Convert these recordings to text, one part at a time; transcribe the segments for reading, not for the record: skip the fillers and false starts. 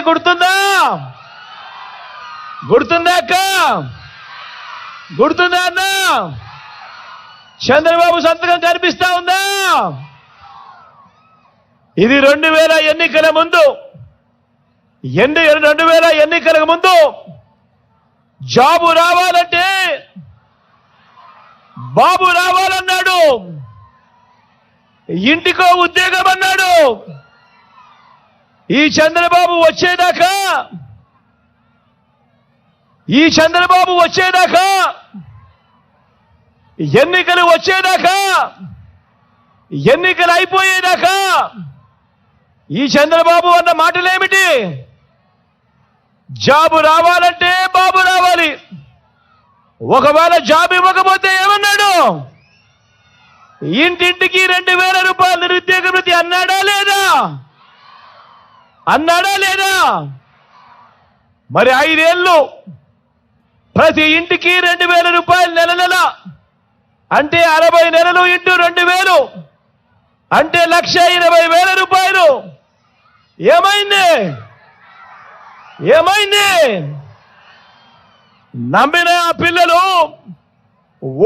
గుర్తుందా? గుర్తుందా అక్క? గుర్తుందా అన్న? చంద్రబాబు సంతకం కనిపిస్తా ఉందా? ఇది 2000 ఎన్నికల ముందు 2000 ఎన్నికలకు ముందు జాబు రావాలంటే బాబు రావాలన్నాడు, ఇంటికో ఉద్యోగం అన్నాడు. ఈ చంద్రబాబు వచ్చేదాకా ఎన్నికలు వచ్చేదాకా ఎన్నికలు అయిపోయేదాకా ఈ చంద్రబాబు అన్న మాటలేమిటి? జాబు రావాలంటే బాబు రావాలి. ఒకవేళ జాబ్ ఇవ్వకపోతే ఏమన్నాడు? ఇంటింటికి 2000 రూపాయలు నిరుద్యోగ వృత్తి అన్నాడా లేదా? అన్నాడా లేదా? మరి 5 ఏళ్ళు ప్రతి ఇంటికి 2000 రూపాయలు నెల నెల అంటే 60 నెలలు ఇంటూ 2000 అంటే 1,20,000 రూపాయలు. ఏమైంది? నమ్మిన పిల్లలు,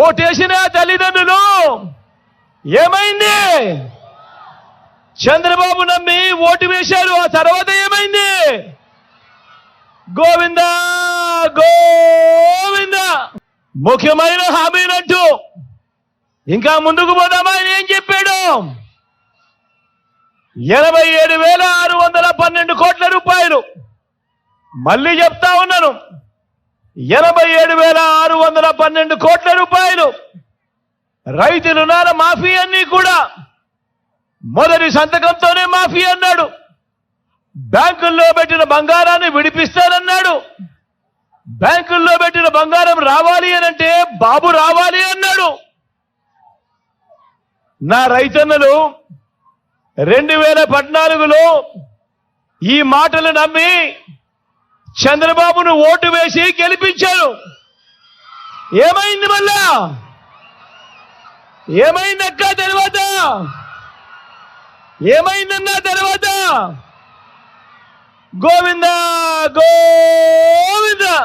ఓటేసిన తల్లిదండ్రులు ఏమైంది? చంద్రబాబు నమ్మి ఓటు వేశారు. ఆ తర్వాత ఏమైంది? గోవిందా గోవిందా. ముఖ్యమైన హామీలంటూ ఇంకా ముందుకు పోదామా? ఆయన ఏం చెప్పాడు? 87,612 కోట్ల రూపాయలు. మళ్ళీ చెప్తా ఉన్నాను, 87,612 కోట్ల రూపాయలు రైతు రుణాల మాఫీ అన్ని కూడా మొదటి సంతకంతోనే మాఫీ అన్నాడు. బ్యాంకుల్లో పెట్టిన బంగారాన్ని విడిపిస్తానన్నాడు. బ్యాంకుల్లో పెట్టిన బంగారం రావాలి అనంటే బాబు రావాలి అన్నాడు. నా రైతన్నలు 2014లో ఈ మాటలు నమ్మి చంద్రబాబును ఓటు వేసి గెలిపించారు. ఏమైంది? మళ్ళా ఏమైందక్క? తర్వాత ఏమైందన్నా? తర్వాత గోవిందా గోవిందా.